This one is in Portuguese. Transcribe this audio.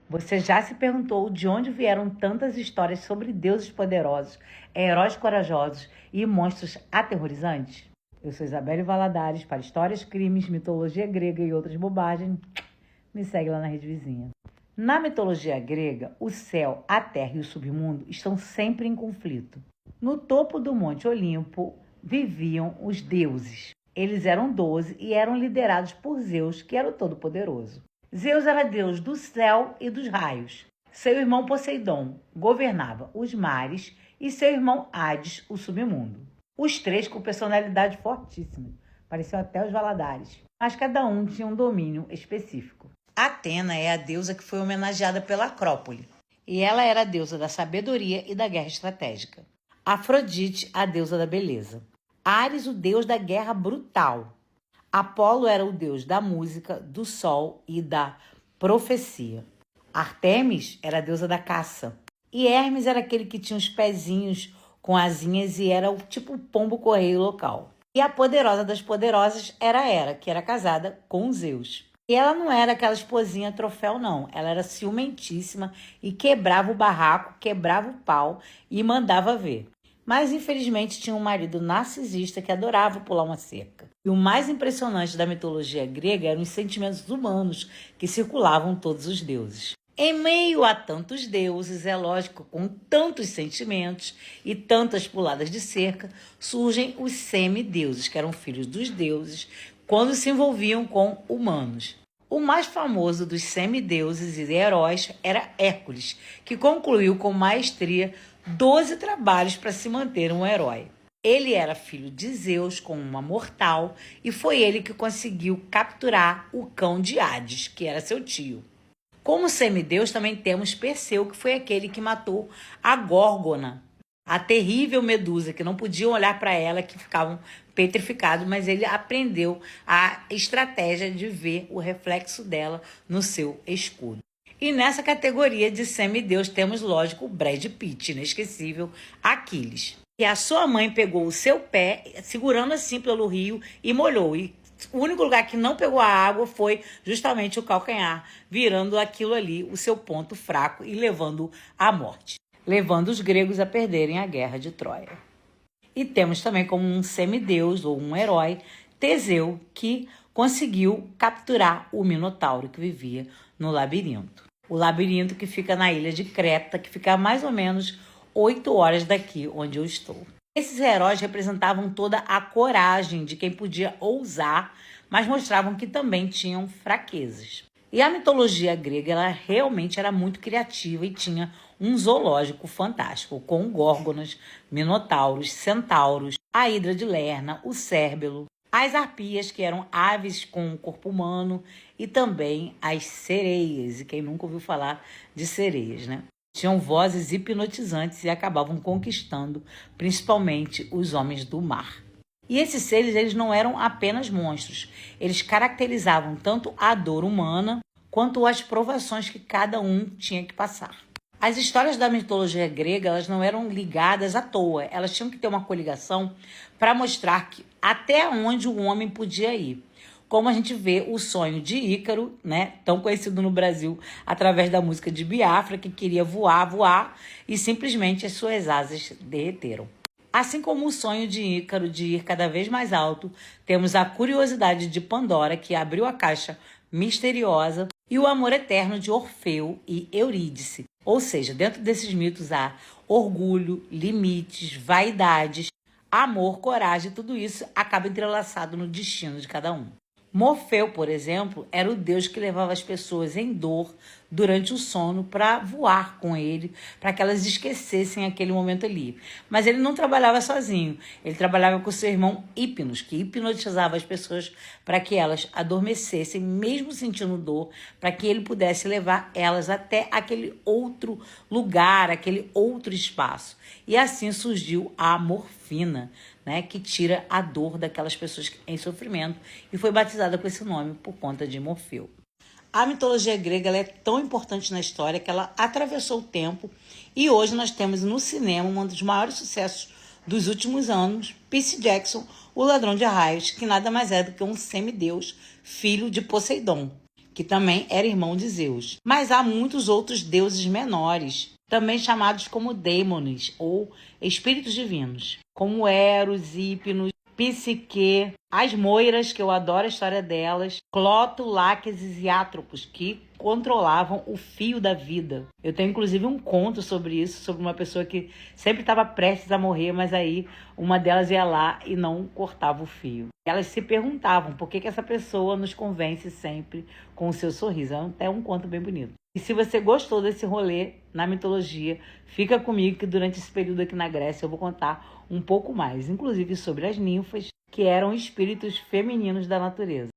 Você já se perguntou de onde vieram tantas histórias sobre deuses poderosos, heróis corajosos e monstros aterrorizantes? Eu sou Isabelle Valadares para Histórias, Crimes, Mitologia Grega e outras bobagens. Me segue lá na rede vizinha. Na mitologia grega, o céu, a terra e o submundo estão sempre em conflito. No topo do Monte Olimpo viviam os deuses. Eles eram 12 e eram liderados por Zeus, que era o Todo-Poderoso. Zeus era deus do céu e dos raios. Seu irmão Poseidon governava os mares e seu irmão Hades o submundo. Os três com personalidade fortíssima, pareciam até os Valadares, mas cada um tinha um domínio específico. Atena é a deusa que foi homenageada pela Acrópole, e ela era a deusa da sabedoria e da guerra estratégica. Afrodite, a deusa da beleza. Ares, o deus da guerra brutal. Apolo era o deus da música, do sol e da profecia. Artemis era a deusa da caça. E Hermes era aquele que tinha os pezinhos com asinhas e era o tipo pombo-correio local. E a poderosa das poderosas era a Hera, que era casada com Zeus. E ela não era aquela esposinha troféu, não. Ela era ciumentíssima e quebrava o barraco, quebrava o pau e mandava ver. Mas, infelizmente, tinha um marido narcisista que adorava pular uma cerca. E o mais impressionante da mitologia grega eram os sentimentos humanos que circulavam todos os deuses. Em meio a tantos deuses, é lógico, com tantos sentimentos e tantas puladas de cerca, surgem os semideuses, que eram filhos dos deuses, quando se envolviam com humanos. O mais famoso dos semideuses e heróis era Hércules, que concluiu com maestria 12 trabalhos para se manter um herói. Ele era filho de Zeus com uma mortal e foi ele que conseguiu capturar o cão de Hades, que era seu tio. Como semideus, também temos Perseu, que foi aquele que matou a Górgona, a terrível medusa, que não podiam olhar para ela, que ficavam petrificados, mas ele aprendeu a estratégia de ver o reflexo dela no seu escudo. E nessa categoria de semideus temos, lógico, o Brad Pitt, inesquecível, Aquiles. E a sua mãe pegou o seu pé, segurando assim pelo rio, e molhou. E o único lugar que não pegou a água foi justamente o calcanhar, virando aquilo ali o seu ponto fraco e levando à morte, levando os gregos a perderem a guerra de Troia. E temos também como um semideus ou um herói, Teseu, que conseguiu capturar o Minotauro que vivia no labirinto. O labirinto que fica na ilha de Creta, que fica a mais ou menos 8 horas daqui onde eu estou. Esses heróis representavam toda a coragem de quem podia ousar, mas mostravam que também tinham fraquezas. E a mitologia grega, ela realmente era muito criativa e tinha um zoológico fantástico, com górgonas, minotauros, centauros, a hidra de Lerna, o cérbelo, as arpias, que eram aves com corpo humano, e também as sereias. E quem nunca ouviu falar de sereias, né? Tinham vozes hipnotizantes e acabavam conquistando, principalmente, os homens do mar. E esses seres, eles não eram apenas monstros. Eles caracterizavam tanto a dor humana quanto as provações que cada um tinha que passar. As histórias da mitologia grega, elas não eram ligadas à toa. Elas tinham que ter uma coligação para mostrar que até onde o homem podia ir. Como a gente vê o sonho de Ícaro, né, tão conhecido no Brasil através da música de Biafra, que queria voar, e simplesmente as suas asas derreteram. Assim como o sonho de Ícaro de ir cada vez mais alto, temos a curiosidade de Pandora, que abriu a caixa misteriosa, e o amor eterno de Orfeu e Eurídice. Ou seja, dentro desses mitos há orgulho, limites, vaidades, amor, coragem, tudo isso acaba entrelaçado no destino de cada um. Morfeu, por exemplo, era o deus que levava as pessoas em dor durante o sono para voar com ele, para que elas esquecessem aquele momento ali. Mas ele não trabalhava sozinho, ele trabalhava com seu irmão Hipnos, que hipnotizava as pessoas para que elas adormecessem, mesmo sentindo dor, para que ele pudesse levar elas até aquele outro lugar, aquele outro espaço. E assim surgiu a morfina, né, que tira a dor daquelas pessoas em sofrimento, e foi batizada com esse nome por conta de Morfeu. A mitologia grega, ela é tão importante na história que ela atravessou o tempo, e hoje nós temos no cinema um dos maiores sucessos dos últimos anos, Percy Jackson, o Ladrão de Raios, que nada mais é do que um semideus, filho de Poseidon, que também era irmão de Zeus. Mas há muitos outros deuses menores, também chamados como dêmones ou espíritos divinos, como Eros, Hipnos, Psique, as Moiras, que eu adoro a história delas, Cloto, Láquesis e Atropos, que controlavam o fio da vida. Eu tenho inclusive um conto sobre isso, sobre uma pessoa que sempre estava prestes a morrer, mas aí uma delas ia lá e não cortava o fio. Elas se perguntavam por que essa pessoa nos convence sempre com o seu sorriso. É até um conto bem bonito. E se você gostou desse rolê na mitologia, fica comigo que durante esse período aqui na Grécia eu vou contar um pouco mais, inclusive sobre as ninfas, que eram espíritos femininos da natureza.